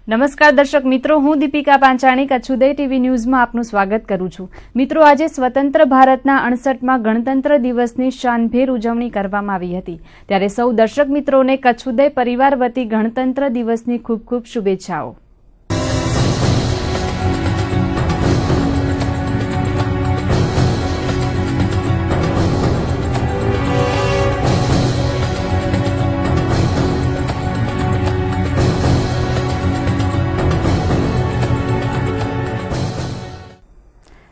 નમસ્કાર દર્શક મિત્રો, હું દીપિકા પાંચાણી કચ્છ ઉદય ટીવી ન્યૂઝમાં આપનું સ્વાગત કરું છું. મિત્રો, આજે સ્વતંત્ર ભારતના 68માં ગણતંત્ર દિવસની શાનભેર ઉજવણી કરવામાં આવી હતી. ત્યારે સૌ દર્શક મિત્રોને કચ્છ ઉદય પરિવાર વતી ગણતંત્ર દિવસની ખૂબ ખૂબ શુભેચ્છાઓ.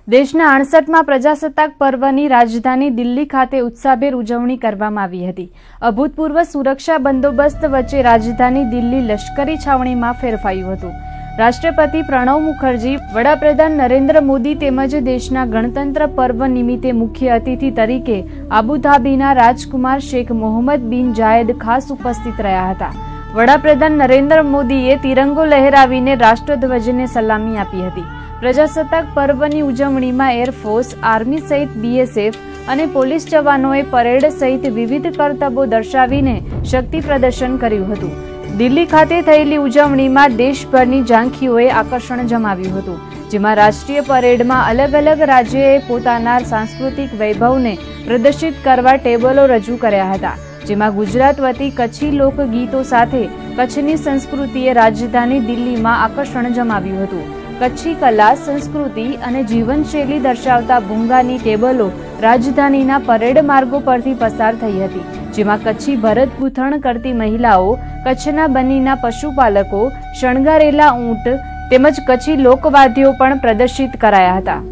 દેશના 68માં પ્રજાસત્તાક પર્વની રાજધાની દિલ્હી ખાતે ઉત્સાહભેર ઉજવણી કરવામાં આવી હતી. અભૂતપૂર્વ સુરક્ષા બંદોબસ્ત વચ્ચે રાજધાની દિલ્હી લશ્કરી છાવણીમાં ફેરવાયું હતું. રાષ્ટ્રપતિ પ્રણવ મુખર્જી, વડાપ્રધાન નરેન્દ્ર મોદી તેમજ દેશના ગણતંત્ર પર્વ નિમિત્તે મુખ્ય અતિથિ તરીકે આબુધાબીના રાજકુમાર શેખ મોહમ્મદ બિન જાયદ ખાસ ઉપસ્થિત રહ્યા હતા. વડાપ્રધાન નરેન્દ્ર મોદીએ તિરંગો લહેરાવીને રાષ્ટ્રધ્વજને સલામી આપી હતી. પ્રજાસત્તાક પર્વની ઉજવણીમાં એરફોર્સ, આર્મી સહિત બીએસએફ અને પોલીસ જવાનોએ પરેડ સહિત વિવિધ કરતબો દર્શાવીને શક્તિ પ્રદર્શન કર્યું હતું. દિલ્હી ખાતે થયેલી ઉજવણીમાં દેશભરની ઝાંખીઓએ આકર્ષણ જમાવ્યું હતું, જેમાં રાષ્ટ્રીય પરેડમાં અલગ અલગ રાજ્યોએ પોતાના સાંસ્કૃતિક વૈભવને પ્રદર્શિત કરવા ટેબલો રજૂ કર્યા હતા. જેમાં ગુજરાત વતી કચ્છી લોકગીતો સાથે કચ્છની સંસ્કૃતિએ રાજધાની દિલ્હીમાં આકર્ષણ જમાવ્યું હતું. કચ્છી કલા, સંસ્કૃતિ અને જીવનશૈલી દર્શાવતા ભૂંગાની ટેબલો રાજધાનીના પરેડ માર્ગો પરથી પસાર થઈ હતી, જેમાં કચ્છી ભરત ગૂંથણ કરતી મહિલાઓ, કચ્છના બનીના પશુપાલકો, શણગારેલા ઊંટ તેમજ કચ્છી લોકવાદ્યો પણ પ્રદર્શિત કરાયા હતા.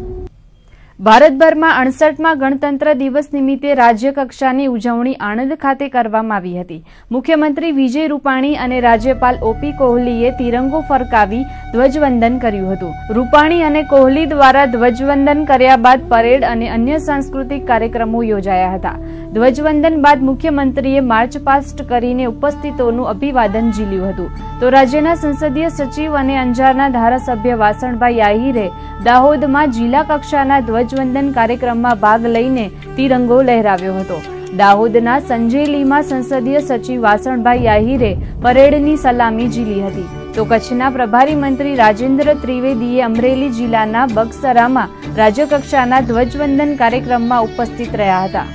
ભારતભરમાં 68માં ગણતંત્ર દિવસ નિમિત્તે રાજ્ય કક્ષાની ઉજવણી આણંદ ખાતે કરવામાં આવી હતી. મુખ્યમંત્રી વિજય રૂપાણી અને રાજ્યપાલ ઓપી કોહલીએ તિરંગો ફરકાવી ધ્વજવંદન કર્યું હતું. રૂપાણી અને કોહલી દ્વારા ધ્વજવંદન કર્યા બાદ પરેડ અને અન્ય સાંસ્કૃતિક કાર્યક્રમો યોજાયા હતા. ધ્વજવંદન બાદ મુખ્યમંત્રીએ માર્ચ પાસ્ટ કરીને ઉપસ્થિતોનું અભિવાદન ઝીલ્યું હતું. તો રાજ્યના સંસદીય સચિવ અને અંજારના ધારાસભ્ય વાસણભાઈ આહિરે દાહોદમાં જિલ્લા કક્ષાના ધ્વજવંદન કાર્યક્રમમાં ભાગ લઈને તિરંગો લહેરાવ્યો હતો. દાહોદના સંજેલીમાં સંસદીય સચિવ વાસણભાઈ આહિરે પરેડની સલામી ઝીલી હતી. તો કચ્છના પ્રભારી મંત્રી રાજેન્દ્ર ત્રિવેદીએ અમરેલી જિલ્લાના બગસરામાં રાજ્યકક્ષાના ધ્વજવંદન કાર્યક્રમમાં ઉપસ્થિત રહ્યા હતા.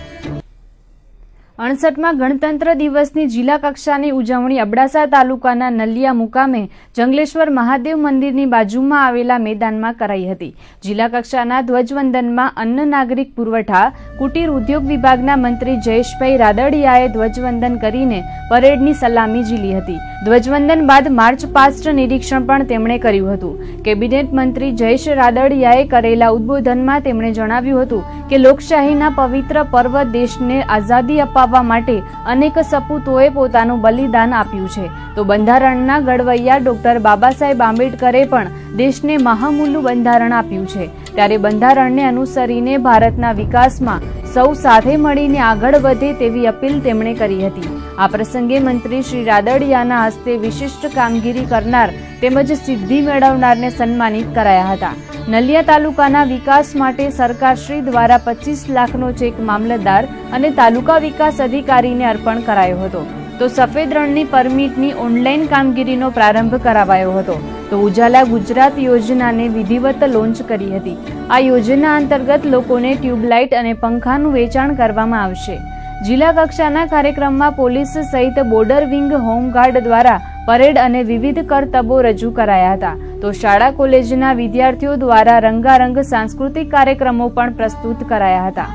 68માં ગણતંત્ર દિવસની જિલ્લા કક્ષાની ઉજવણી અબડાસા તાલુકાના નલિયા મુકામે જંગલેશ્વર મહાદેવ મંદિરની બાજુમાં આવેલા મેદાનમાં કરાઈ હતી. જિલ્લા કક્ષાના ધ્વજવંદનમાં અન્ન નાગરિક પુરવઠા, કુટીર ઉદ્યોગ વિભાગના મંત્રી જયેશભાઈ રાદડિયાએ ધ્વજવંદન કરીને પરેડની સલામી ઝીલી હતી. ધ્વજવંદન બાદ માર્ચ પાસ્ટ નિરીક્ષણ પણ તેમણે કર્યું હતું. કેબિનેટ મંત્રી જયેશ રાદડિયાએ કરેલા ઉદ્બોધનમાં તેમણે જણાવ્યું હતું કે લોકશાહીના પવિત્ર પર્વ દેશને આઝાદી અપાવવા માટે અનેક સપૂતોએ પોતાનું બલિદાન આપ્યું છે. તો બંધારણના ઘડવૈયા ડોક્ટર બાબા સાહેબ આંબેડકરે પણ દેશને મહામૂલું બંધારણ આપ્યું છે. ત્યારે બંધારણને અનુસરીને ભારતના વિકાસમાં સૌ સાથે મળીને આગળ વધે તેવી અપીલ તેમણે કરી હતી. આ પ્રસંગે મંત્રી શ્રી રાદડિયાના હસ્તે વિશિષ્ટ કામગીરી કરનાર તેમજ સિદ્ધિ મેળવનારને સન્માનિત કરાયા હતા. નલિયા તાલુકાના વિકાસ માટે સરકારશ્રી દ્વારા 25 લાખનો ચેક મામલતદાર અને તાલુકા વિકાસ અધિકારીને અર્પણ કરાયો હતો. તો સફેદ રણની પરમિટની ઓનલાઈન કામગીરીનો પ્રારંભ કરાવાયો હતો. તો ઉજાલા ગુજરાત યોજનાને વિધિવત લોન્ચ કરી હતી. આ યોજના અંતર્ગત લોકોને ટ્યુબલાઇટ અને પંખાનું વેચાણ કરવામાં આવશે. જિલ્લા કક્ષાના કાર્યક્રમમાં પોલીસ સહિત બોર્ડર વિંગ હોમગાર્ડ દ્વારા પરેડ અને વિવિધ કરતબો રજૂ કરાયા હતા. તો શાળા કોલેજના વિદ્યાર્થીઓ દ્વારા રંગારંગ સાંસ્કૃતિક કાર્યક્રમો પણ પ્રસ્તુત કરાયા હતા.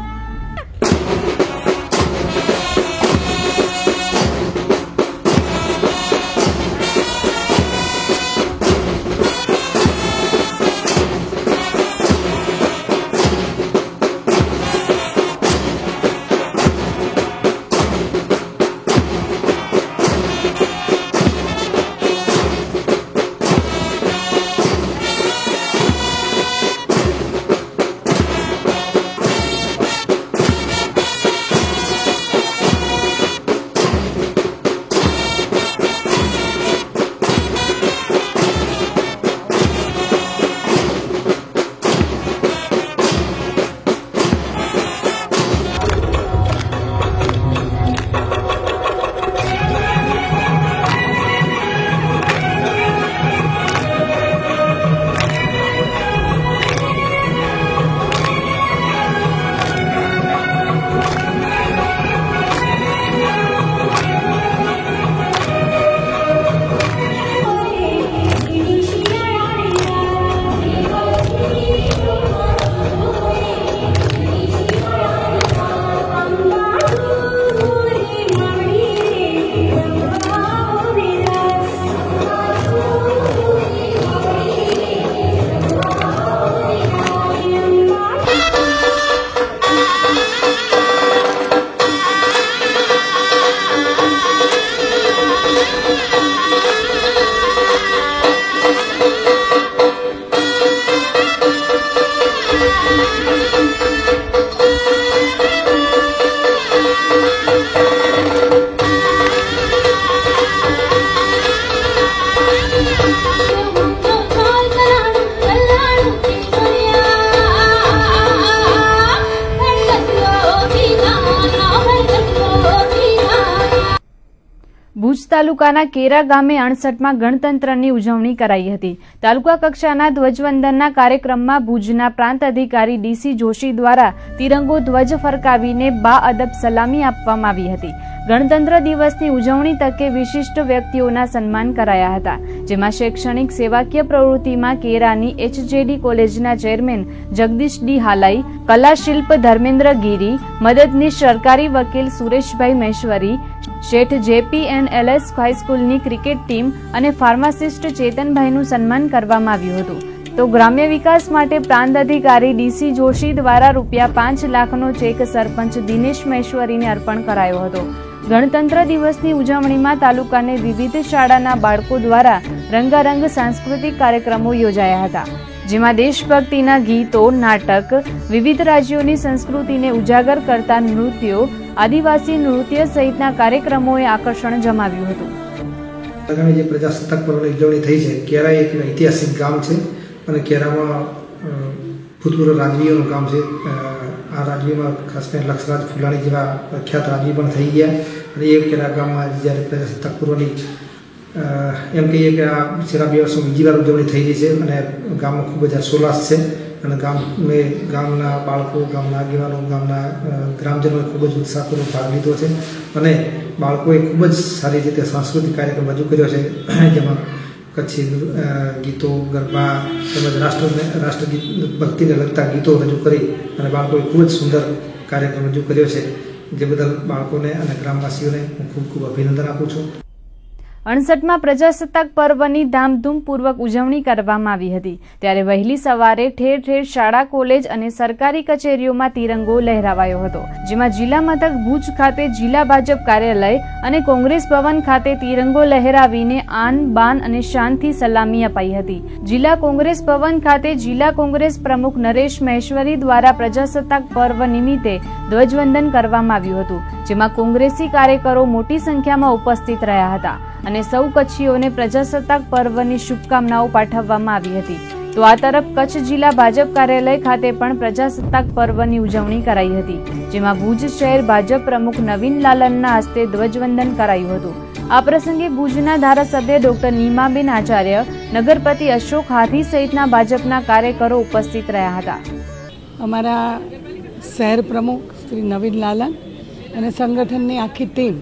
તાલુકાના કેરા ગામે 68માં ગણતંત્રની ઉજવણી કરાઈ હતી. તાલુકા કક્ષાના ધ્વજવંદનના કાર્યક્રમમાં ભુજના પ્રાંત અધિકારી ડીસી જોશી દ્વારા તિરંગો ધ્વજ ફરકાવીને બાઅદબ સલામી આપવામાં આવી હતી. ગણતંત્ર દિવસની ઉજવણી તકે વિશિષ્ટ વ્યક્તિઓના સન્માન કરાયા હતા, જેમાં શૈક્ષણિક સેવાકીય પ્રવૃત્તિમાં કેરાની HJD કોલેજના ચેરમેન જગદીશ ડી હાલાઈ, કલા શિલ્પ ધર્મેન્દ્ર ગીરી, મદદનીશ સરકારી વકીલ સુરેશભાઈ મહેશ્વરી, શેઠ JPNLS હાઈસ્કૂલની ક્રિકેટ ટીમ અને ફાર્માસિસ્ટ ચેતનભાઈનું સન્માન કરવામાં આવ્યું હતું. તો ગ્રામ્ય વિકાસ માટે પ્રાંત અધિકારી ડીસી જોશી દ્વારા ₹5 લાખનો ચેક સરપંચ દિનેશ મહેશ્વરીને અર્પણ કરાયો હતો. ગણતંત્ર દિવસની ઉજવણીમાં તાલુકાની વિવિધ શાળાના બાળકો દ્વારા રંગારંગ સાંસ્કૃતિક કાર્યક્રમો યોજાયા હતા, જેમાં દેશભક્તિના ગીતો, નાટક, વિવિધ રાજ્યોની સંસ્કૃતિને ઉજાગર કરતા નૃત્યો, આદિવાસી નૃત્ય સહિતના કાર્યક્રમોએ આકર્ષણ જમાવ્યું હતું. આગામી જે પ્રજાસત્તાક પર્વની ઉજવણી થઈ છે, કેરા એક ઐતિહાસિક ગામ છે અને કેરામાં ભૂતપૂર્વ રાજવીઓનું ગામ છે. આ રાજવીમાં ખાસ કરીને લક્ષરાજ ફુલાણી જેવા પ્રખ્યાત રાજવી પણ થઈ ગયા અને એ કેરા ગામમાં જ્યારે પ્રજાસત્તાક પર્વની એમ કહીએ કે આ છેલ્લા 2 વર્ષમાં બીજી વાર ઉજવણી થઈ રહી છે અને ગામમાં ખૂબ જ હર્ષોલ્લાસ છે અને ગામના બાળકો, ગામના આગેવાનો, ગામના ગ્રામજનોએ ખૂબ જ ઉત્સાહપૂર્વક ભાગ લીધો છે અને બાળકોએ ખૂબ જ સારી રીતે સાંસ્કૃતિક કાર્યક્રમ રજૂ કર્યો છે, જેમાં કચ્છી ગીતો, ગરબા તેમજ રાષ્ટ્રગીત ભક્તિને લગતા ગીતો રજૂ કરી અને બાળકોએ ખૂબ જ સુંદર કાર્યક્રમ રજૂ કર્યો છે, જે બદલ બાળકોને અને ગ્રામવાસીઓને હું ખૂબ ખૂબ અભિનંદન આપું છું. 68માં પ્રજાસત્તાક પર્વની ધામધૂમપૂર્વક ઉજવણી કરવામાં આવી હતી. ત્યારે વહેલી સવારે ઠેર ઠેર શાળા, કોલેજ અને સરકારી કચેરીઓમાં તિરંગો લહેરાવાયો હતો, જેમાં જિલ્લા મથક ભુજ ખાતે જિલ્લા ભાજપ કાર્યાલય અને કોંગ્રેસ ભવન ખાતે તિરંગો લહેરાવીને આન બાન અને શાનથી સલામી અપાઈ હતી. જિલ્લા કોંગ્રેસ ભવન ખાતે જિલ્લા કોંગ્રેસ પ્રમુખ નરેશ મહેશ્વરી દ્વારા પ્રજાસત્તાક પર્વ નિમિત્તે ધ્વજવંદન કરવામાં આવ્યું હતું, જેમાં કોંગ્રેસી કાર્યકરો મોટી સંખ્યામાં ઉપસ્થિત રહ્યા હતા અને સૌ કચ્છીઓને પ્રજાસત્તાક પર્વની શુભકામનાઓ પાઠવવામાં આવી હતી. તો આ તરફ કચ્છ જિલ્લા ભાજપ કાર્યાલય ખાતે પણ પ્રજાસત્તાક પર્વની ઉજવણી કરાઈ હતી, જેમાં ભુજ શહેર ભાજપ પ્રમુખ નવીન લાલનના હસ્તે ધ્વજવંદન કરાયું હતું. આ પ્રસંગે ભુજના ધારાસભ્ય ડોક્ટર નીમાબેન આચાર્ય, નગરપતિ અશોક હાથી સહિતના ભાજપના કાર્યકરો ઉપસ્થિત રહ્યા હતા. અમારા શહેર પ્રમુખ શ્રી નવીન લાલન અને સંગઠનની આખી ટીમ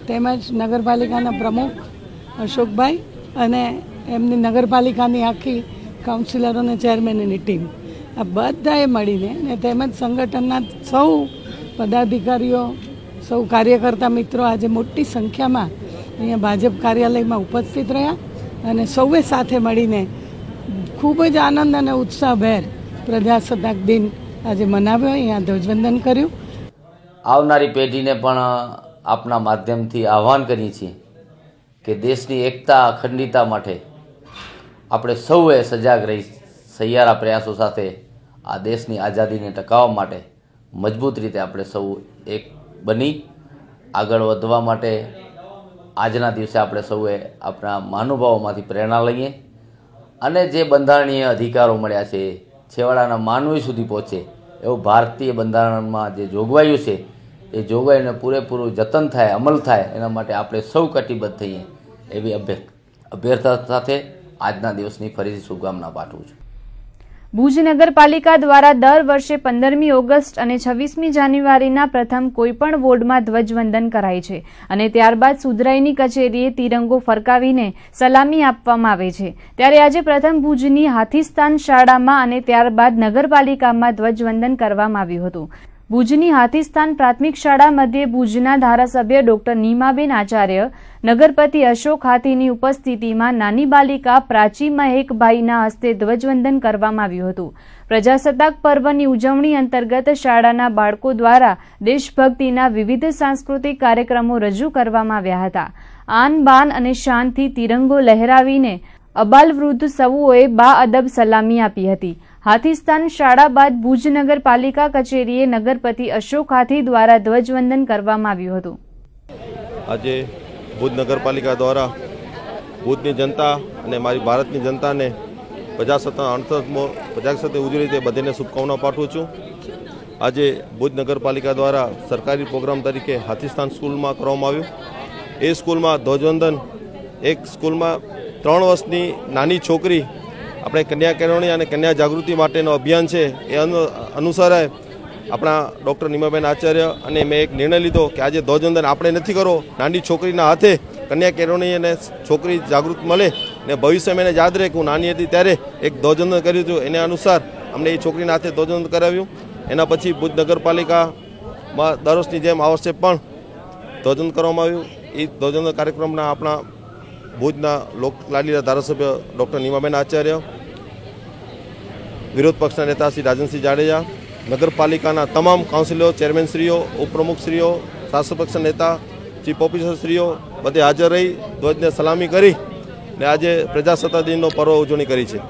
તેમજ નગરપાલિકાના પ્રમુખ અશોકભાઈ અને એમની નગરપાલિકાની આખી કાઉન્સિલરો અને ચેરમેનની ટીમ, આ બધાએ મળીને ને તેમજ સંગઠનના સૌ પદાધિકારીઓ, સૌ કાર્યકર્તા મિત્રો આજે મોટી સંખ્યામાં અહીંયા ભાજપ કાર્યાલયમાં ઉપસ્થિત રહ્યા અને સૌએ સાથે મળીને ખૂબ જ આનંદ અને ઉત્સાહભેર પ્રજાસત્તાક દિન આજે મનાવ્યો, અહીંયા ધ્વજવંદન કર્યું. આવનારી પેઢીને પણ આપના માધ્યમથી આહ્વાન કરીએ છીએ કે દેશની એકતા, અખંડિતતા માટે આપણે સૌએ સજાગ રહી સહિયારા પ્રયાસો સાથે આ દેશની આઝાદીને ટકાવવા માટે મજબૂત રીતે આપણે સૌ એક બની આગળ વધવા માટે આજના દિવસે આપણે સૌએ આપણા મહાનુભાવોમાંથી પ્રેરણા લઈએ અને જે બંધારણીય અધિકારો મળ્યા છે છેવાડાના માનવી સુધી પહોંચે એવું ભારતીય બંધારણમાં જે જોગવાઈઓ છે એ જોગવાઈઓને પૂરેપૂરું જતન થાય, અમલ થાય, એના માટે આપણે સૌ કટિબદ્ધ થઈએ એવી અભ્યર્થના સાથે આજના દિવસની ફરીથી શુભકામના પાઠવું છું. ભુજ નગરપાલિકા દ્વારા દર વર્ષે 15મી ઓગસ્ટ અને 26મી જાન્યુઆરીના પ્રથમ કોઈપણ વોર્ડમાં ધ્વજવંદન કરાય છે અને ત્યારબાદ સુધરાઈની કચેરીએ તિરંગો ફરકાવીને સલામી આપવામાં આવે છે. ત્યારે આજે પ્રથમ ભુજની હાથીસ્તાન શાળામાં અને ત્યારબાદ નગરપાલિકામાં ધ્વજવંદન કરવામાં આવ્યું હતું. ભુજની હાથીસ્તાન પ્રાથમિક શાળા મધ્યે ભુજના ધારાસભ્ય ડોક્ટર નીમાબેન આચાર્ય, નગરપતિ અશોક હાથીની ઉપસ્થિતિમાં નાની બાલિકા પ્રાચી મહેકભાઈના હસ્તે ધ્વજવંદન કરવામાં આવ્યું હતું. પ્રજાસત્તાક પર્વની ઉજવણી અંતર્ગત શાળાના બાળકો દ્વારા દેશભક્તિના વિવિધ સાંસ્કૃતિક કાર્યક્રમો રજૂ કરવામાં આવ્યા હતા. આન બાન અને શાનથી તિરંગો લહેરાવીને અબાલ વૃદ્ધ સૌએ બાઅદબ સલામી આપી હતી. હાથીસ્તાન શાળા બાદ ભુજ નગરપાલિકા કચેરીએ નગરપતિ અશોક હાથી દ્વારા ધ્વજવંદન કરવામાં આવ્યું હતું. આજે ભુજ નગરપાલિકા દ્વારા ભુજની જનતા અને મારી ભારતની જનતાને પ્રજાસત્તાક ઉજવી તે બધીને શુભકામના પાઠવું છું. આજે ભુજ નગરપાલિકા દ્વારા સરકારી પ્રોગ્રામ તરીકે હાથીસ્તાન સ્કૂલમાં કરવામાં આવ્યું એ સ્કૂલમાં ધ્વજવંદન, એક સ્કૂલમાં 3 વર્ષની નાની છોકરી આપણે કન્યા કેળવણી અને કન્યા જાગૃતિ માટેનો અભિયાન છે એ અનુસારે આપણા ડૉક્ટર નિમાબેન આચાર્ય અને મેં એક નિર્ણય લીધો કે આજે ધ્વજવંદન આપણે નથી કરો, નાની છોકરીના હાથે કન્યા કેળવણી અને છોકરી જાગૃત મળે ને ભવિષ્યમાં એને યાદ રહે કે હું નાની હતી ત્યારે એક ધ્વજવંદન કર્યું હતું. એને અનુસાર અમને એ છોકરીના હાથે ધ્વજવંદન કરાવ્યું. એના પછી ભુજ નગરપાલિકામાં દર વર્ષની જેમ આ વર્ષે પણ ધ્વજવંદન કરવામાં આવ્યું. એ ધ્વજવંદન કાર્યક્રમના આપણા ભુજના લોકલાડીલા ધારાસભ્ય ડૉક્ટર નિમાબેન આચાર્ય, વિરોધ પક્ષના નેતા શ્રી રાજનસિંહ જાડેજા, નગરપાલિકાના તમામ કાઉન્સિલરો, ચેરમેનશ્રીઓ, ઉપપ્રમુખશ્રીઓ, શાસક પક્ષના નેતા, ચીફ ઓફિસરશ્રીઓ બધે હાજર રહી ધ્વજને સલામી કરી ને આજે પ્રજાસત્તાક દિનનો પર્વ ઉજવણી કરી છે.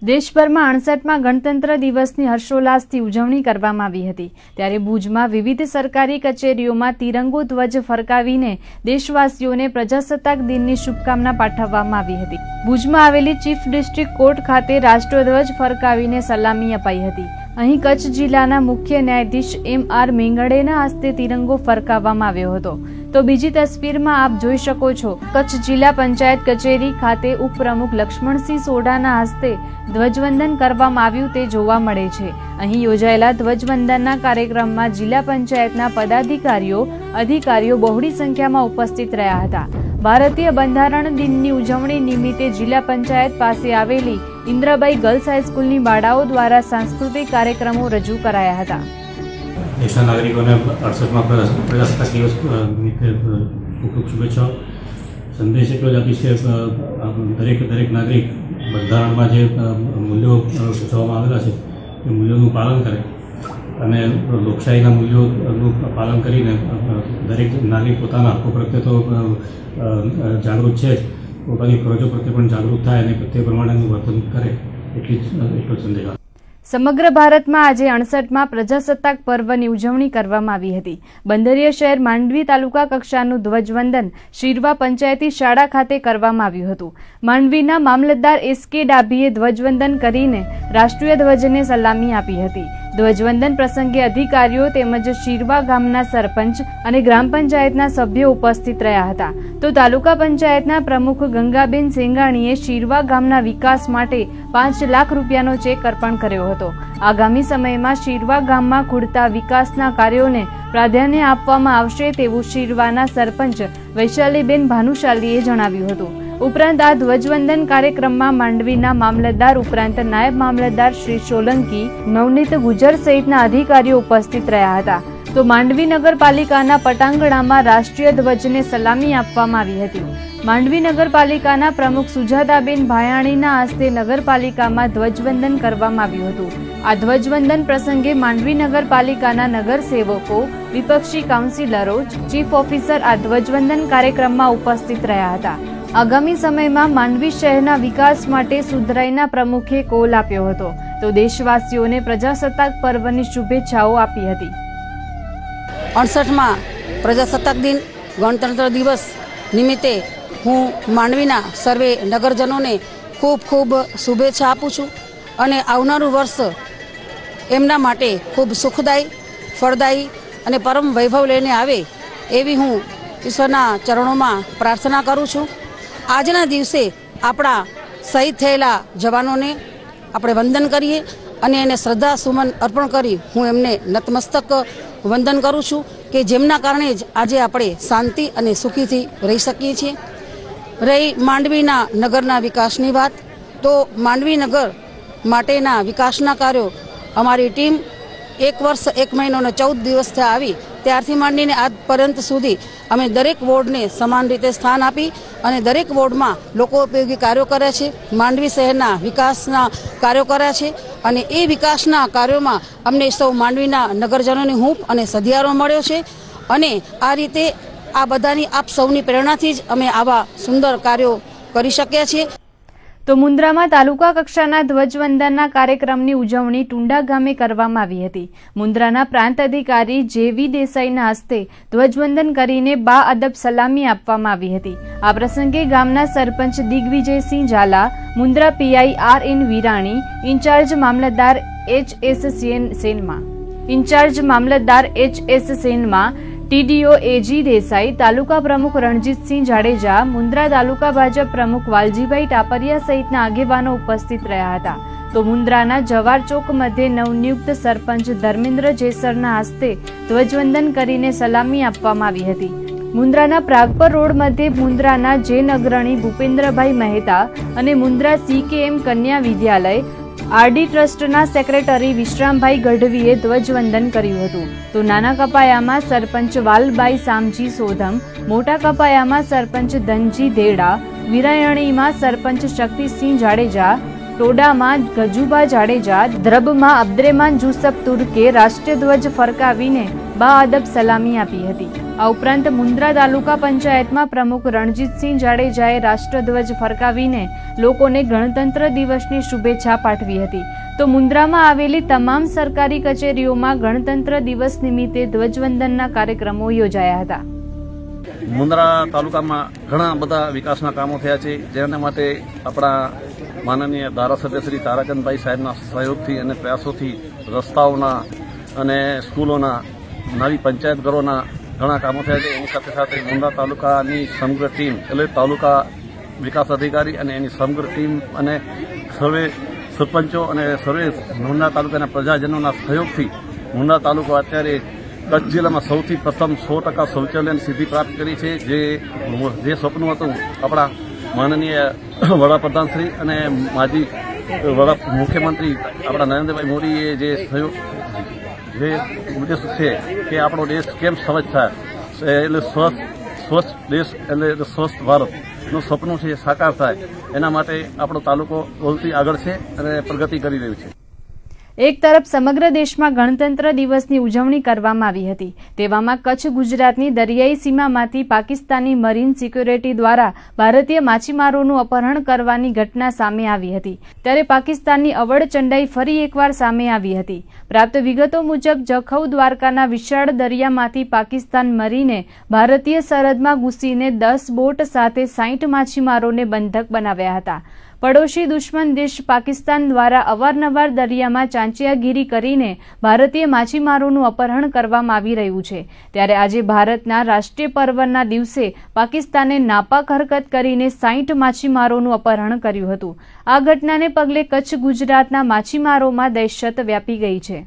દેશભરમાં 68મા ગણતંત્ર દિવસની હર્ષોલ્લાસથી ઉજવણી કરવામાં આવી હતી. ત્યારે ભુજમાં વિવિધ સરકારી કચેરીઓમાં તિરંગો ધ્વજ ફરકાવીને દેશવાસીઓને પ્રજાસત્તાક દિનની શુભકામના પાઠવવામાં આવી હતી. ભુજમાં આવેલી ચીફ ડિસ્ટ્રિક્ટ કોર્ટ ખાતે રાષ્ટ્રધ્વજ ફરકાવીને સલામી અપાઈ હતી. અહીં કચ્છ જિલ્લાના મુખ્ય ન્યાયાધીશ M.R. મેંગડેના હસ્તે તિરંગો ફરકાવવામાં આવ્યો હતો. તો બીજી તસવીરમાં આપ જોઈ શકો છો, કચ્છ જિલ્લા પંચાયત કચેરી ખાતે ઉપપ્રમુખ લક્ષ્મણસિંહ સોઢાના હસ્તે ધ્વજવંદન કરવામાં આવ્યું તે જોવા મળે છે. અહીં યોજાયેલા ધ્વજવંદનના કાર્યક્રમમાં જિલ્લા પંચાયતના પદાધિકારીઓ, અધિકારીઓ બહોળી સંખ્યામાં ઉપસ્થિત રહ્યા હતા. ભારતીય બંધારણ દિનની ઉજવણી નિમિત્તે જિલ્લા પંચાયત પાસે આવેલી ઇન્દ્રબાઈ ગર્લ્સ હાઈસ્કૂલની બાળાઓ દ્વારા સાંસ્કૃતિક કાર્યક્રમો રજૂ કરાયા હતા. દેશના નાગરિકોને 68મા પ્રજાસત્તાક દિવસ નિમિત્તે ખૂબ ખૂબ શુભેચ્છાઓ. સંદેશ એટલો જ આપીશ કે દરેક નાગરિક બંધારણમાં જે મૂલ્યો સૂચવવામાં આવેલા છે એ મૂલ્યોનું પાલન કરે અને લોકશાહીના મૂલ્યોનું પાલન કરીને દરેક નાગરિક પોતાના હક્કો પ્રત્યે તો જાગૃત છે જ, પોતાની ફરજો પ્રત્યે પણ જાગૃત થાય અને તે પ્રમાણેનું વર્તન કરે એટલો સંદેશ. સમગ્ર ભારતમાં આજે 68મા પ્રજાસત્તાક પર્વની ઉજવણી કરવામાં આવી હતી. બંદરીય શહેર માંડવી તાલુકા કક્ષાનું ધ્વજવંદન શિરવા પંચાયતી શાળા ખાતે કરવામાં આવ્યું હતું. માંડવીના મામલતદાર S.K. ડાભીએ ધ્વજવંદન કરીને રાષ્ટ્રીય ધ્વજને સલામી આપી હતી. ધ્વજવંદન પ્રસંગે અધિકારીઓ તેમજ શિરવા ગામના સરપંચ અને ગ્રામ પંચાયતના સભ્યો ઉપસ્થિત રહ્યા હતા. તો તાલુકા પંચાયતના પ્રમુખ ગંગાબેન સેંગાણીએ શિરવા ગામના વિકાસ માટે 5 લાખ રૂપિયાનો ચેક અર્પણ કર્યો હતો. આગામી સમયમાં શિરવા ગામમાં ખૂટતા વિકાસના કાર્યોને પ્રાધાન્ય આપવામાં આવશે તેવું શિરવાના સરપંચ વૈશાલીબેન ભાનુશાલીએ જણાવ્યું હતું. ઉપરાંત આ ધ્વજવંદન કાર્યક્રમમાં માંડવીના મામલતદાર ઉપરાંત નાયબ મામલતદાર શ્રી સોલંકી, નવનીત ગુજર સહિતના અધિકારીઓ ઉપસ્થિત રહ્યા હતા. તો માંડવી નગરપાલિકાના પટાંગણામાં રાષ્ટ્રીય ધ્વજને સલામી આપવામાં આવી હતી. માંડવી નગરપાલિકાના પ્રમુખ સુજાતાબેન ભાયાણીના હસ્તે નગરપાલિકામાં ધ્વજવંદન કરવામાં આવ્યું હતું. આ ધ્વજવંદન પ્રસંગે માંડવી નગરપાલિકાના નગરસેવકો, વિપક્ષી કાઉન્સિલરો, ચીફ ઓફિસર આ ધ્વજવંદન કાર્યક્રમમાં ઉપસ્થિત રહ્યા હતા. આગામી સમયમાં માંડવી શહેરના વિકાસ માટે સુધરાઈના પ્રમુખે કોલ આપ્યો હતો. તો દેશવાસીઓને પ્રજાસત્તાક પર્વની શુભેચ્છાઓ આપી હતી. 68મા પ્રજાસત્તાક દિન ગણતંત્ર દિવસ નિમિત્તે હું માંડવીના સર્વે નગરજનોને ખૂબ ખૂબ શુભેચ્છા આપું છું અને આવનારું વર્ષ એમના માટે ખૂબ સુખદાયી, ફળદાયી અને પરમ વૈભવ લઈને આવે એવી હું ઈશ્વરના ચરણોમાં પ્રાર્થના કરું છું. આજના દિવસે આપણા શહીદ થયેલા જવાનોને આપણે વંદન કરીએ અને એને શ્રદ્ધા સુમન અર્પણ કરી હું એમને નતમસ્તક વંદન કરું છું કે જેમના કારણે જ આજે આપણે શાંતિ અને સુખીથી રહી શકીએ છીએ. રહી માંડવીના નગરના વિકાસની વાત, તો માંડવી નગર માટેના વિકાસના કાર્યો અમારી ટીમ 1 વર્ષ 1 મહિનો અને 14 દિવસથી આવી ત્યારથી માંડીને આજ પર્યંત સુધી અમે દરેક વોર્ડને સમાન રીતે સ્થાન આપી અને દરેક વોર્ડમાં લોકો ઉપયોગી કાર્યો કર્યા છે. માંડવી શહેરના વિકાસના કાર્યો કર્યા છે અને એ વિકાસના કાર્યોમાં અમને સૌ માંડવીના નગરજનોની હૂંફ અને સધિયારો મળ્યો છે અને આ રીતે આ બધાની આપ સૌની પ્રેરણાથી જ અમે આવા સુંદર કાર્યો કરી શક્યા છીએ. તો મુન્દ્રામાં તાલુકા કક્ષાના ધ્વજવંદનના કાર્યક્રમની ઉજવણી ટુંડા ગામે કરવામાં આવી હતી. મુન્દ્રાના પ્રાંત અધિકારી જે.વી. દેસાઈના હસ્તે ધ્વજવંદન કરીને બા અદબ સલામી આપવામાં આવી હતી. આ પ્રસંગે ગામના સરપંચ Digvijaysinh Jhala, Mundra PI R.N. Virani, in-charge મામલતદાર H.S. સેનમાં, ટીડીઓ એજી દેસાઈ, તાલુકા પ્રમુખ રણજીતસિંહ જાડેજા, મુન્દ્રા તાલુકા ભાજપ પ્રમુખ વાલજીભાઈ ટાપરિયા સહિતના આગેવાનો ઉપસ્થિત રહ્યા હતા. તો મુન્દ્રાના જવાર ચોક મધ્યે નવનિયુક્ત સરપંચ ધર્મેન્દ્ર જેસરના હસ્તે ધ્વજવંદન કરીને સલામી આપવામાં આવી હતી. મુન્દ્રાના પ્રાગપર રોડ મધ્યે મુન્દ્રાના જૈન અગ્રણી ભૂપેન્દ્રભાઈ મહેતા અને મુન્દ્રા CKM કન્યા વિદ્યાલય આરડી ટ્રસ્ટના સેક્રેટરી વિશ્રામભાઈ ગઢવીએ ધ્વજવંદન કર્યું હતું. તો નાના કપાયામાં સરપંચ વાલબાઈ સામજી સોધમ, મોટા કપાયામાં સરપંચ ધનજી દેડા, વિરાયણીમાં સરપંચ શક્તિસિંહ જાડેજા, ટોડામાં ગજુબા જાડેજા, દ્રબમાં અબ્દ્રેમાન જુસફ તુર્કે રાષ્ટ્રીય ધ્વજ ફરકાવીને બાઅદબ સલામી આપી હતી. આ ઉપરાંત મુન્દ્રા તાલુકા પંચાયતમાં પ્રમુખ રણજીતસિંહ જાડેજાએ રાષ્ટ્રધ્વજ ફરકાવીને લોકોને ગણતંત્ર દિવસની શુભેચ્છા પાઠવી હતી. તો મુન્દ્રામાં આવેલી તમામ સરકારી કચેરીઓમાં ગણતંત્ર દિવસ નિમિત્તે ધ્વજવંદનના કાર્યક્રમો યોજાયા હતા. મુન્દ્રા તાલુકામાં ઘણા બધા વિકાસના કામો થયા છે, જેના માટે આપણા માનનીય ધારાસભ્ય શ્રી તારાચંદભાઈ સાહેબના સહયોગથી અને પ્રયાસોથી રસ્તાઓના અને સ્કૂલોના, નવી પંચાયત ઘરોના ઘણા કામો થયા છે. એની સાથે સાથે મુન્દ્રા તાલુકાની સમગ્ર ટીમ એટલે તાલુકા વિકાસ અધિકારી અને એની સમગ્ર ટીમ અને સર્વે સરપંચો અને સર્વે મુન્દ્રા તાલુકાના પ્રજાજનોના સહયોગથી મુન્દ્રા તાલુકો અત્યારે કચ્છ જિલ્લામાં સૌથી પ્રથમ 100% શૌચાલયની સિદ્ધિ પ્રાપ્ત કરી છે. જે સપનું હતું આપણા માનનીય વડાપ્રધાન શ્રી અને માજી મુખ્યમંત્રી આપણા નરેન્દ્રભાઈ મોદીએ જે સહયોગ જે ઉદ્દેશ છે કે આપણો દેશ કેમ સ્વચ્છ થાય, એટલે સ્વચ્છ દેશ એટલે સ્વસ્થ ભારતનું સપનું છે સાકાર થાય, એના માટે આપણો તાલુકો બોલતી આગળ છે અને પ્રગતિ કરી રહ્યું છે. એક તરફ સમગ્ર દેશમાં ગણતંત્ર દિવસની ઉજવણી કરવામાં આવી હતી, તેવામાં કચ્છ ગુજરાતની દરિયાઈ સીમામાંથી પાકિસ્તાની મરીન સિક્યોરિટી દ્વારા ભારતીય માછીમારોનું અપહરણ કરવાની ઘટના સામે આવી હતી. ત્યારે પાકિસ્તાનની અવળચંડાઈ ફરી એકવાર સામે આવી હતી. પ્રાપ્ત વિગતો મુજબ જખૌ દ્વારકાના વિશાળ દરિયામાંથી પાકિસ્તાન મરીને ભારતીય સરહદમાં ઘૂસીને 10 બોટ સાથે 60 માછીમારોને બંધક બનાવ્યા હતા. પડોશી દુશ્મન દેશ પાકિસ્તાન દ્વારા અવારનવાર દરિયામાં ચાંચિયાગીરી કરીને ભારતીય માછીમારોનું અપહરણ કરવામાં આવી રહ્યું છે. ત્યારે આજે ભારતના રાષ્ટ્રીય પર્વના દિવસે પાકિસ્તાને નાપાક હરકત કરીને 60 માછીમારોનું અપહરણ કર્યું હતું. આ ઘટનાને પગલે કચ્છ ગુજરાતના માછીમારોમાં દહેશત વ્યાપી ગઈ છે.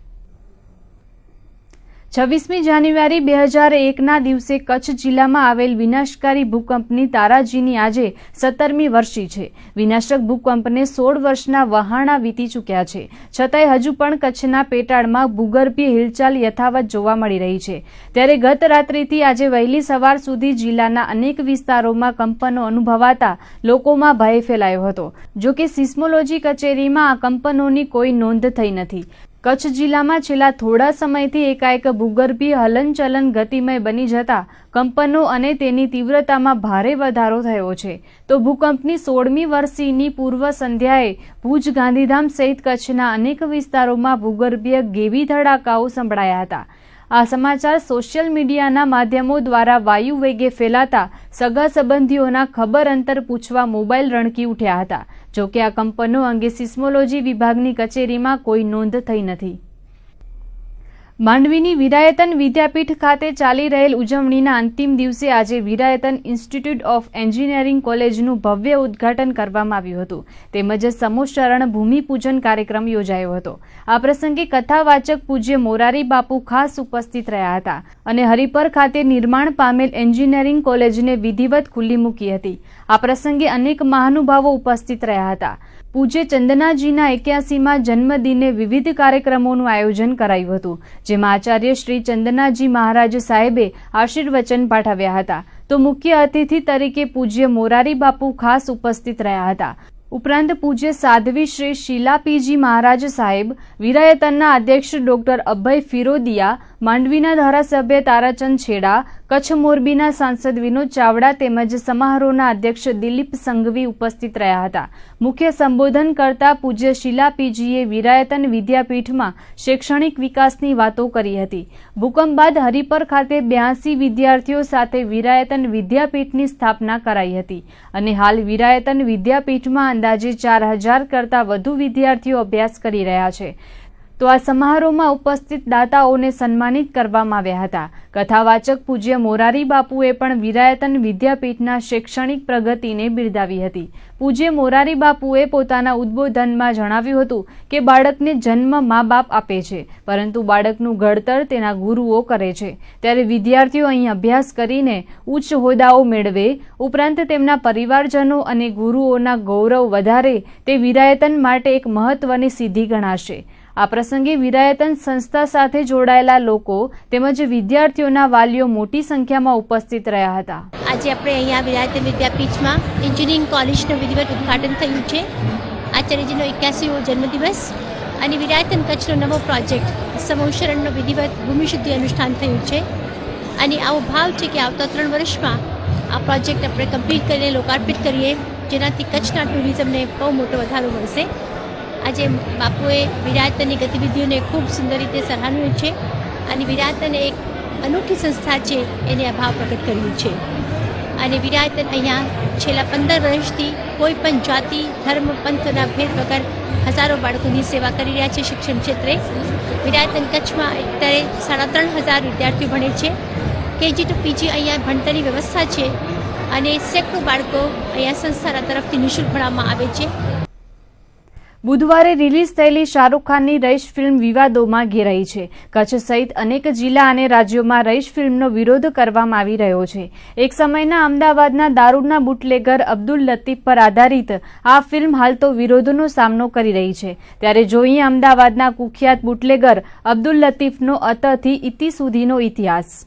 26મી જાન્યુઆરી 2001ના દિવસે કચ્છ જિલ્લામાં આવેલ વિનાશકારી ભૂકંપની તારાજીની આજે 17મી વર્ષી છે. વિનાશક ભૂકંપને 16 વર્ષના વહાણા વીતી ચૂક્યા છે, છતાંય હજુ પણ કચ્છના પેટાળમાં ભૂગર્ભીય હિલચાલ યથાવત જોવા મળી રહી છે. ત્યારે ગત રાત્રિથી આજે વહેલી સવાર સુધી જિલ્લાના અનેક વિસ્તારોમાં કંપનો અનુભવાતા લોકોમાં ભય ફેલાયો હતો. જોકે સિસ્મોલોજી કચેરીમાં આ કંપનોની કોઈ નોંધ થઈ નથી. કચ્છ જિલ્લામાં છેલ્લા થોડા સમયથી એકાએક ભૂગર્ભીય હલનચલન ગતિમય બની જતા કંપનો અને તેની તીવ્રતામાં ભારે વધારો થયો છે. તો ભૂકંપની 16મી વર્ષીની પૂર્વ સંધ્યાએ ભુજ, ગાંધીધામ સહિત કચ્છના અનેક વિસ્તારોમાં ભૂગર્ભીય ગેવી ધડાકાઓ સંભળાયા હતા. આ સમાચાર સોશિયલ મીડિયાના માધ્યમો દ્વારા વાયુ વેગે ફેલાતા સગા સંબંધીઓના ખબર અંતર પૂછવા મોબાઈલ રણકી ઉઠ્યા હતા. જોકે આ કંપનો અંગે સિસ્મોલોજી વિભાગની કચેરીમાં કોઈ નોંધ થઈ નથી. માંડવીની વિરાયતન વિદ્યાપીઠ ખાતે ચાલી રહેલ ઉજવણીના અંતિમ દિવસે આજે વિરાયતન ઇન્સ્ટિટ્યૂટ ઓફ એન્જિનિયરિંગ કોલેજનું ભવ્ય ઉદ્ઘાટન કરવામાં આવ્યું હતું. તેમજ સમૂહશરણ ભૂમિપૂજન કાર્યક્રમ યોજાયો હતો. આ પ્રસંગે કથાવાચક પૂજ્ય મોરારી બાપુ ખાસ ઉપસ્થિત રહ્યા હતા અને હરિપર ખાતે નિર્માણ પામેલ એન્જિનિયરિંગ કોલેજને વિધિવત ખુલ્લી મૂકી હતી. આ પ્રસંગે અનેક મહાનુભાવો ઉપસ્થિત રહ્યા હતા. પૂજ્ય ચંદનાજીના 81મા જન્મદિને વિવિધ કાર્યક્રમોનું આયોજન કરાયું હતું, જેમાં આચાર્ય શ્રી ચંદનાજી મહારાજ સાહેબે આશીર્વચન પાઠવ્યા હતા. તો મુખ્ય અતિથિ તરીકે પૂજ્ય મોરારી બાપુ ખાસ ઉપસ્થિત રહ્યા હતા. ઉપરાંત પૂજ્ય સાધ્વી શ્રી શીલાપીજી મહારાજ સાહેબ, વિરાયતનના અધ્યક્ષ ડોક્ટર અભય ફિરોદિયા, માંડવીના ધારાસભ્ય તારાચંદ છેડા, કચ્છ મોરબીના સાંસદ વિનોદ ચાવડા તેમજ સમારોહના અધ્યક્ષ દિલીપ સંઘવી ઉપસ્થિત રહ્યા હતા. મુખ્ય સંબોધન કરતા પૂજ્ય શીલાપીજીએ વિરાયતન વિદ્યાપીઠમાં શૈક્ષણિક વિકાસની વાતો કરી હતી. ભૂકંપ બાદ હરિપર ખાતે 82 વિદ્યાર્થીઓ સાથે વિરાયતન વિદ્યાપીઠની સ્થાપના કરાઈ હતી અને હાલ વિરાયતન વિદ્યાપીઠમાં અંદાજે 4000 કરતાં વધુ વિદ્યાર્થીઓ અભ્યાસ કરી રહ્યા છે. તો આ સમારોહમાં ઉપસ્થિત દાતાઓને સન્માનિત કરવામાં આવ્યા હતા. કથાવાચક પૂજ્ય મોરારી બાપુએ પણ વિરાયતન વિદ્યાપીઠના શૈક્ષણિક પ્રગતિને બિરદાવી હતી. પૂજ્ય મોરારી બાપુએ પોતાના ઉદ્બોધનમાં જણાવ્યું હતું કે બાળકને જન્મ મા બાપ આપે છે, પરંતુ બાળકનું ઘડતર તેના ગુરુઓ કરે છે. ત્યારે વિદ્યાર્થીઓ અહીં અભ્યાસ કરીને ઉચ્ચ હોદ્દાઓ મેળવે, ઉપરાંત તેમના પરિવારજનો અને ગુરુઓના ગૌરવ વધારે તે વિરાયતન માટે એક મહત્વની સિદ્ધિ ગણાશે. આ પ્રસંગે વિરાયતન સંસ્થા સાથે જોડાયેલા લોકો તેમજ વિદ્યાર્થીઓના વાલીઓ મોટી સંખ્યામાં ઉપસ્થિત રહ્યા હતા. આજે આપણે અહીંયા વિરાયતન વિદ્યાપીઠમાં એન્જિનિયરિંગ કોલેજનું વિધિવત ઉદ્ઘાટન થયું છે. આચાર્યજીનો 81મો જન્મદિવસ અને વિરાયતન કચ્છનો નવો પ્રોજેક્ટ સમૂહશરણનો વિધિવત ભૂમિશુદ્ધિ અનુષ્ઠાન થયું છે. અને આવો ભાવ છે કે આવતા 3 વર્ષમાં આ પ્રોજેક્ટ આપણે કમ્પ્લીટ કરીને લોકાર્પિત કરીએ, જેનાથી કચ્છના ટુરિઝમને બહુ મોટો વધારો મળશે. આજે બાપુએ વિરાયતનની ગતિવિધિઓને ખૂબ સુંદર રીતે સરાહ્યું છે અને વિરાયતન એક અનોખી સંસ્થા છે એને આ ભાવ પ્રગટ કર્યું છે. અને વિરાયતન અહીંયા છેલ્લા 15 વર્ષથી કોઈ પણ જાતિ, ધર્મ, પંથના ભેદ વગર હજારો બાળકોની સેવા કરી રહ્યા છે. શિક્ષણ ક્ષેત્રે વિરાયતન કચ્છમાં અત્યારે 3,500 વિદ્યાર્થીઓ ભણે છે. KG to PG અહીંયા ભણતરની વ્યવસ્થા છે અને સેંકડો બાળકો અહીંયા સંસ્થાના તરફથી નિઃશુલ્ક ભણાવવામાં આવે છે. બુધવારે રિલીઝ થયેલી શાહરૂખ ખાનની રઈશ ફિલ્મ વિવાદોમાં ઘેરાઈ છે. કચ્છ સહિત અનેક જિલ્લા અને રાજ્યોમાં રઈશ ફિલ્મનો વિરોધ કરવામાં આવી રહ્યો છે. એક સમયના અમદાવાદના દારૂના બુટલેગર અબ્દુલ લતીફ પર આધારિત આ ફિલ્મ હાલ તો વિરોધનો સામનો કરી રહી છે. ત્યારે જોઈએ અમદાવાદના કુખ્યાત બુટલેગર અબ્દુલ લતીફનો અતથી ઇતિ સુધીનો ઇતિહાસ.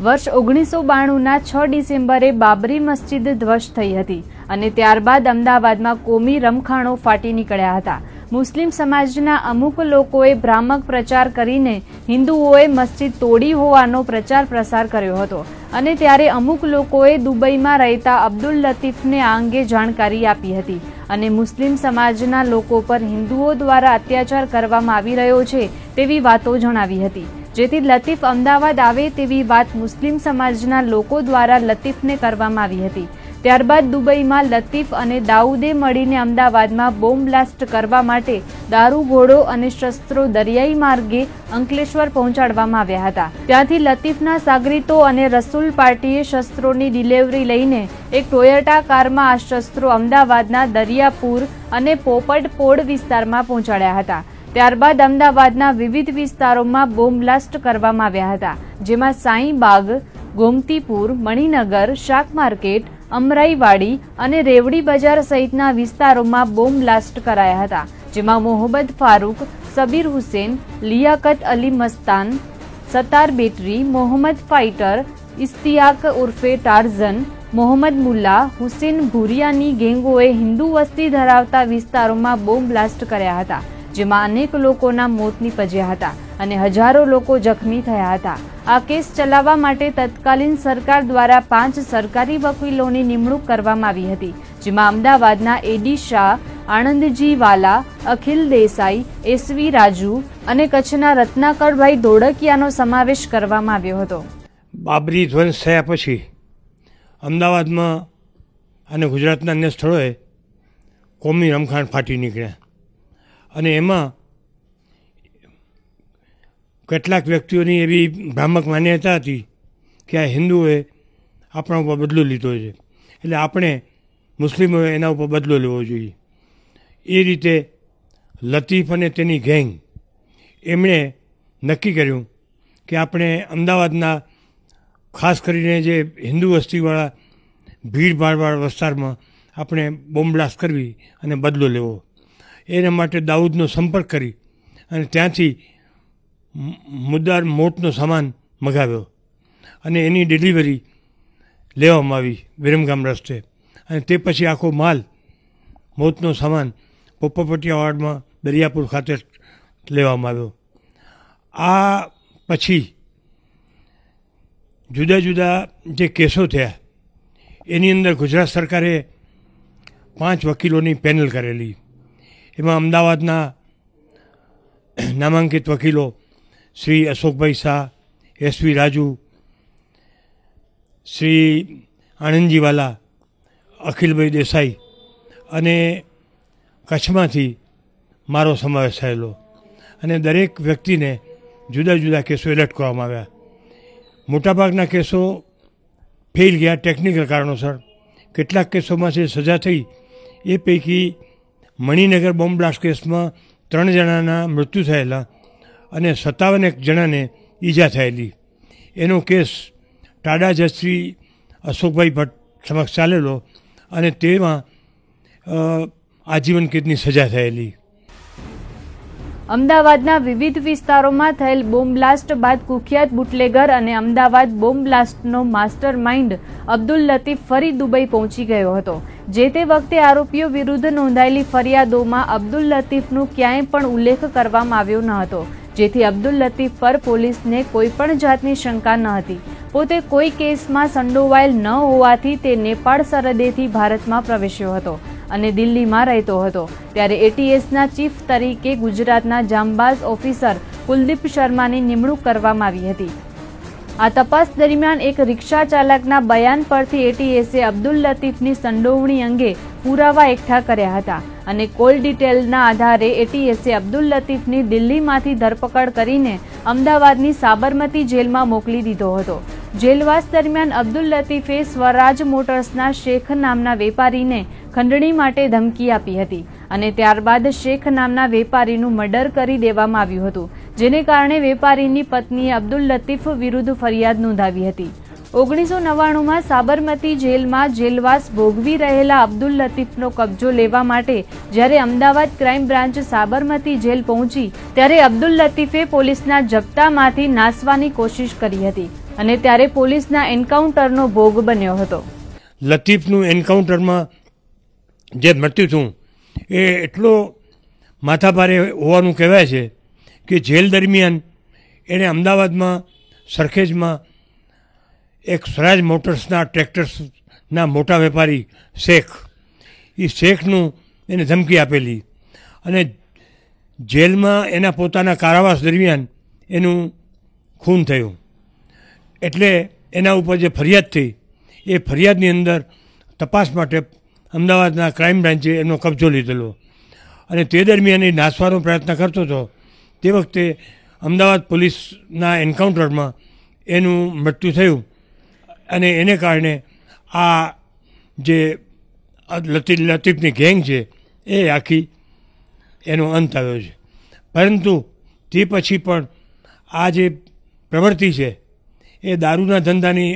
વર્ષ 1992ના 6 ડિસેમ્બરે બાબરી મસ્જિદ ધ્વસ્ત થઈ હતી અને ત્યારબાદ અમદાવાદમાં કોમી રમખાણો ફાટી નીકળ્યા હતા. મુસ્લિમ સમાજના અમુક લોકોએ ભ્રામક પ્રચાર કરીને હિન્દુઓએ મસ્જિદ તોડી હોવાનો પ્રચાર પ્રસાર કર્યો હતો અને ત્યારે અમુક લોકોએ દુબઈમાં રહેતા અબ્દુલ લતીફને આ અંગે જાણકારી આપી હતી અને મુસ્લિમ સમાજના લોકો પર હિન્દુઓ દ્વારા અત્યાચાર કરવામાં આવી રહ્યો છે તેવી વાતો જણાવી હતી, જેથી લતીફ અમદાવાદ આવે તેવી વાત મુસ્લિમ સમાજના લોકો દ્વારા લતીફને કરવામાં આવી હતી. ત્યારબાદ દુબઈમાં લતીફ અને દાઉદે મળીને અમદાવાદમાં બોમ્બ બ્લાસ્ટ કરવા માટે દારૂગોળો અને શસ્ત્રો દરિયાઈ માર્ગે અંકલેશ્વર પહોંચાડવામાં આવ્યા હતા. ત્યાંથી લતીફના સાગરીતો અને રસૂલ પાર્ટીએ શસ્ત્રોની ડિલિવરી લઈને એક ટોયોટા કારમાં આ શસ્ત્રો અમદાવાદના દરિયાપુર અને પોપટપોડ વિસ્તારમાં પહોંચાડ્યા હતા. ત્યારબાદ અમદાવાદના વિવિધ વિસ્તારોમાં બોમ્બ બ્લાસ્ટ કરવામાં આવ્યા હતા, જેમાં સાંઈબાગ, ગોમતીપુર, મણિનગર, શાક માર્કેટ, અમરાઈવાડી અને રેવડી બજાર સહિતના વિસ્તારોમાં બોમ્બ બ્લાસ્ટ કરાયા હતા, જેમાં મોહમ્મદ ફારૂક, સબીર હુસેન, લિયાકત અલી મસ્તાન, સતાર બેટરી, મોહમ્મદ ફાઇટર, ઇસ્તિયાક ઉર્ફે ટાર્ઝન, મોહમ્મદ મુલ્લા, હુસેન ભુરિયાની ગેંગોએ હિન્દુ વસ્તી ધરાવતા વિસ્તારોમાં બોમ્બ બ્લાસ્ટ કર્યા હતા, જેમાં અનેક લોકોના મોત નીપજ્યા હતા અને હજારો લોકો જખમી થયા હતા. આ કેસ ચલાવવા માટે તત્કાલીન સરકાર દ્વારા 5 સરકારી વકીલોની નિમણૂક કરવામાં આવી હતી, જેમાં અમદાવાદના એડી શાહ, આણંદજી વાલા, અખિલ દેસાઈ, SV રાજુ અને કચ્છના રત્નાકરભાઈ ધોળકિયાનો સમાવેશ કરવામાં આવ્યો હતો. બાબરી ધ્વંસ થયા પછી અમદાવાદમાં અને ગુજરાતના અન્ય સ્થળોએ કોમી રમખાણ ફાટી નીકળ્યા અને એમાં કેટલાક વ્યક્તિઓની એવી ભ્રામક માન્યતા હતી કે આ હિન્દુઓએ આપણા ઉપર બદલો લીધો છે, એટલે આપણે મુસ્લિમોએ એના ઉપર બદલો લેવો જોઈએ. એ રીતે લતીફ અને તેની ગેંગ એમણે નક્કી કર્યું કે આપણે અમદાવાદના ખાસ કરીને જે હિન્દુ વસ્તીવાળા ભીડભાડવાળા વિસ્તારમાં આપણે બોમ્બ બ્લાસ્ટ કરવી અને બદલો લેવો. એના માટે દાઉદનો સંપર્ક કરી અને ત્યાંથી મુદ્દાર મોટનો સામાન મગાવ્યો અને એની ડિલિવરી લેવામાં આવી વિરમગામ રસ્તે અને તે પછી આખો માલ મોતનો સામાન પોપટપટિયાવાડમાં દરિયાપુર ખાતે લેવામાં આવ્યો. આ પછી જુદા જુદા જે કેસો થયા એની અંદર ગુજરાત સરકારે 5 વકીલોની પેનલ કરેલી. એમાં અમદાવાદના નામાંકિત વકીલો શ્રી અશોકભાઈ શાહ, SV રાજુ, શ્રી આણંદજીવાલા, અખિલભાઈ દેસાઈ અને કચ્છમાંથી મારો સમાવેશ થયેલો અને દરેક વ્યક્તિને જુદા જુદા કેસો એલર્ટ કરવામાં આવ્યા. મોટાભાગના કેસો ફેલ ગયા ટેકનિકલ કારણોસર. કેટલાક કેસોમાં જે સજા થઈ એ પૈકી મણિનગર બોમ્બ બ્લાસ્ટ કેસમાં 3 જણાના મૃત્યુ થયેલા અને 57 જણાને ઈજા થયેલી. એનો કેસ ટાડા જજ શ્રી અશોકભાઈ ભટ્ટ સમક્ષ ચાલેલો અને તેમાં આજીવન કેદની સજા થયેલી. અમદાવાદના વિવિધ વિસ્તારોમાં થયેલ બોમ્બ બ્લાસ્ટ બાદ કુખ્યાત બુટલેગર અને અમદાવાદ બોમ્બ બ્લાસ્ટનો માસ્ટર માઇન્ડ અબ્દુલ લતીફ ફરી દુબઈ પહોંચી ગયો હતો. જે તે વખતે આરોપીઓ વિરુદ્ધ નોંધાયેલી ફરિયાદોમાં અબ્દુલ લતીફનો ક્યાંય પણ ઉલ્લેખ કરવામાં આવ્યો ન હતો, જેથી અબ્દુલ લતીફ પર પોલીસને કોઈ પણ જાતની શંકા ન હતી. પોતે કોઈ કેસમાં સંડોવાયેલ ન હોવાથી તે નેપાળ સરહદેથી ભારતમાં પ્રવેશ્યો હતો અને દિલ્હીમાં રહેતો હતો. ત્યારે એટીએસના ચીફ તરીકે ગુજરાતના જાંબાઝ ઓફિસર કુલદીપ શર્માની નિમણૂક કરવામાં આવી હતી. આ તપાસ દરમિયાન એક રિક્ષા ચાલકના બયાન પરથી એટીએસે અબ્દુલ લતીફની સંડોવણી અંગે પુરાવા એકઠા કર્યા હતા અને કોલ ડિટેલના આધારે એટીએસે અબ્દુલ લતીફની દિલ્હીમાંથી ધરપકડ કરીને અમદાવાદની સાબરમતી જેલમાં મોકલી દીધો હતો. જેલવાસ દરમિયાન અબ્દુલ લતીફે સ્વરાજ મોટર્સના શેખ નામના વેપારીને ખંડણી માટે ધમકી આપી હતી અને ત્યારબાદ શેખ નામના વેપારીનું મર્ડર કરી દેવામાં આવ્યું હતું, જેને કારણે વેપારીની પત્નીએ અબ્દુલ લતીફ વિરુદ્ધ ફરિયાદ નોંધાવી હતી. 1999માં સાબરમતી જેલમાં જેલવાસ ભોગવી રહેલા અબ્દુલ લતીફનો કબજો લેવા માટે જ્યારે Ahmedabad crime branch Sabarmati jail પહોંચી ત્યારે અબ્દુલ લતીફે પોલીસના જપ્તામાંથી નાસવાની કોશિશ કરી હતી અને ત્યારે પોલીસના એન્કાઉન્ટરનો ભોગ બન્યો હતો. લતીફનું એન્કાઉન્ટરમાં જે મૃત્યુ થયું એ એટલો માથાભારે હોવાનું કહેવાય છે કે જેલ દરમિયાન એણે અમદાવાદમાં સરખેજમાં એક સ્વરાજ મોટર્સના ટ્રેક્ટર્સના મોટા વેપારી શેખનું એને ધમકી આપેલી અને જેલમાં એના પોતાના કારાવાસ દરમિયાન એનું ખૂન થયું. એટલે એના ઉપર જે ફરિયાદ થઈ એ ફરિયાદની અંદર તપાસ માટે અમદાવાદના ક્રાઇમ બ્રાન્ચે એનો કબજો લીધેલો અને તે દરમિયાન એ નાસવાનો પ્રયત્ન કરતો હતો. તે વખતે અમદાવાદ પોલીસના એન્કાઉન્ટરમાં એનું મૃત્યુ થયું અને એને કારણે આ જે લતીફની ગેંગ છે એ આખી એનો અંત આવ્યો છે. પરંતુ તે પછી પણ આ જે પ્રવૃત્તિ છે એ દારૂના ધંધાની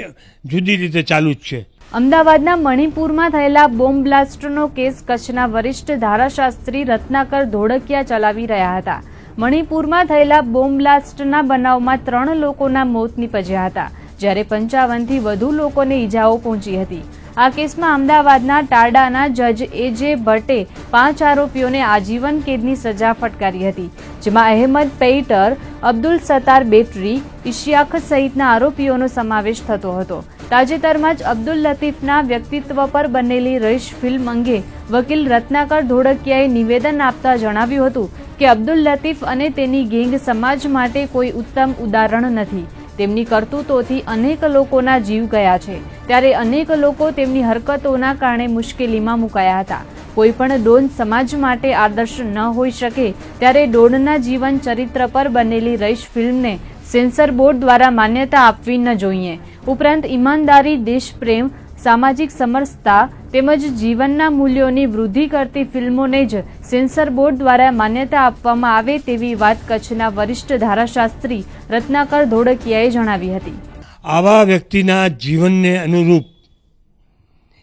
જુદી રીતે ચાલુ જ છે. અમદાવાદના મણિપુરમાં થયેલા બોમ્બ બ્લાસ્ટનો કેસ કચ્છના વરિષ્ઠ ધારાશાસ્ત્રી રત્નાકર ધોળકિયા ચલાવી રહ્યા હતા. મણિપુરમાં થયેલા બોમ્બ બ્લાસ્ટના બનાવમાં 3 લોકોના મોત નીપજ્યા હતા, જ્યારે 55થી વધુ લોકોને ઈજાઓ પહોંચી હતી. આ કેસમાં અમદાવાદના ટાડાના જજ એજે ભટ્ટે 5 આરોપીઓને આજીવન કેદની સજા ફટકારી હતી, જેમાં અહેમદ પૈટર, અબ્દુલ સત્તાર બેટરી, ઇશિયાક સહિતના આરોપીઓનો સમાવેશ થતો હતો. તાજેતરમાં જ અબ્દુલ લતીફના વ્યક્તિત્વ પર બનેલી રઈશ ફિલ્મ અંગે વકીલ રત્નાકર ધોળકિયાએ નિવેદન આપતા જણાવ્યું હતું કે અબ્દુલ લતીફ અને તેની ગેંગ સમાજ માટે કોઈ ઉત્તમ ઉદાહરણ નથી. તેમની કરતૂતોથી અનેક લોકોના જીવ ગયા છે, ત્યારે અનેક લોકો તેમની હરકતોના કારણે મુશ્કેલીમાં મુકાયા હતા. કોઈ પણ ડોન સમાજ માટે આદર્શ ન હોઈ શકે, ત્યારે ડોનના જીવન ચરિત્ર પર બનેલી રઈશ ફિલ્મને સેન્સર બોર્ડ દ્વારા માન્યતા આપવી ન જોઈએ. ઉપરાંત ઈમાનદારી, દેશપ્રેમ, સામાજિક સમરસતા તેમજ જીવનના મૂલ્યોની વૃદ્ધિ કરતી ફિલ્મોને જ સેન્સર બોર્ડ દ્વારા માન્યતા આપવામાં આવે તેવી વાત કચ્છના વરિષ્ઠ ધારાશાસ્ત્રી રત્નાકર ધોળકિયાએ જણાવી હતી. આવા વ્યક્તિના જીવનને અનુરૂપ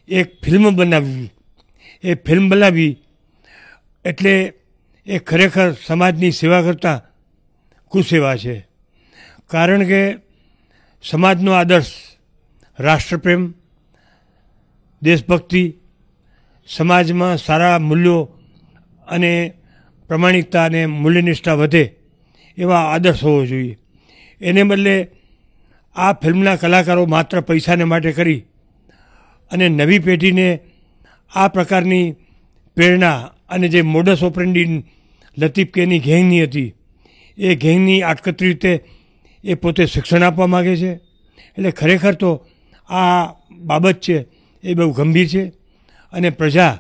એક ફિલ્મ બનાવવી, એ ફિલ્મ બનાવી એટલે એ ખરેખર સમાજની સેવા કરતા કુસેવા છે. કારણ કે સમાજનો આદર્શ રાષ્ટ્રપ્રેમ, દેશભક્તિ, સમાજમાં સારા મૂલ્યો અને પ્રમાણિકતા અને મૂલ્યનિષ્ઠા વધે એવા આદર્શ હોવો જોઈએ. એને બદલે આ ફિલ્મના કલાકારો માત્ર પૈસાને માટે કરી અને નવી પેઢીને આ પ્રકારની પ્રેરણા અને જે મોડસ ઓપરેન્ડી લતીફ કેની ગેંગની હતી એ ગેંગની આટકતરી રીતે એ પોતે શિક્ષણ આપવા માગે છે. એટલે ખરેખર તો આ બાબત છે એ બહુ ગંભીર છે અને પ્રજા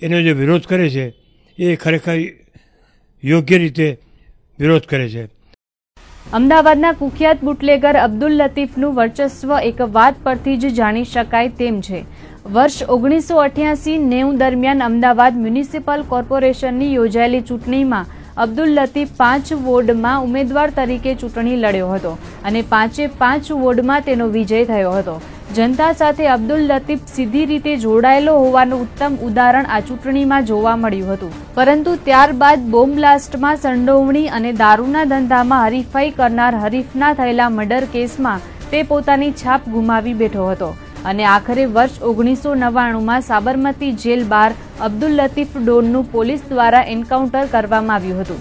એનો જે વિરોધ કરે છે એ ખરેખર યોગ્ય રીતે વિરોધ કરે છે. અમદાવાદના કુખ્યાત બુટલેગર અબ્દુલ લતીફનું વર્ચસ્વ એક વાત પરથી જ જાણી શકાય તેમ છે. વર્ષ 1988-90 દરમિયાન અમદાવાદ મ્યુનિસિપલ કોર્પોરેશનની યોજાયેલી ચૂંટણીમાં અબ્દુલ લતીફ 5 વોર્ડમાં ઉમેદવાર તરીકે ચૂંટણી લડ્યો હતો અને 5 વોર્ડમાં તેનો વિજય થયો હતો. જનતા સાથે અબ્દુલ લતીફ સીધી રીતે જોડાયેલો હોવાનું ઉત્તમ ઉદાહરણ આ ચૂંટણીમાં જોવા મળ્યું હતું. પરંતુ ત્યારબાદ બોમ્બ બ્લાસ્ટમાં સંડોવણી અને દારૂના ધંધામાં હરીફાઈ કરનાર હરીફના થયેલા મર્ડર કેસમાં તે પોતાની છાપ ગુમાવી બેઠો હતો અને આખરે વર્ષ 1999માં સાબરમતી જેલ બહાર અબ્દુલ લતીફ ડોનનું પોલીસ દ્વારા એન્કાઉન્ટર કરવામાં આવ્યું હતું.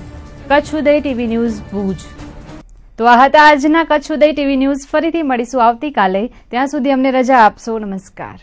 કચ્છ ઉદય ટીવી ન્યૂઝ ભુજ. તો આ હતા આજના કચ્છ ઉદય ટીવી ન્યૂઝ. ફરીથી મળીશું આવતીકાલે. ત્યાં સુધી અમને રજા આપશો. નમસ્કાર.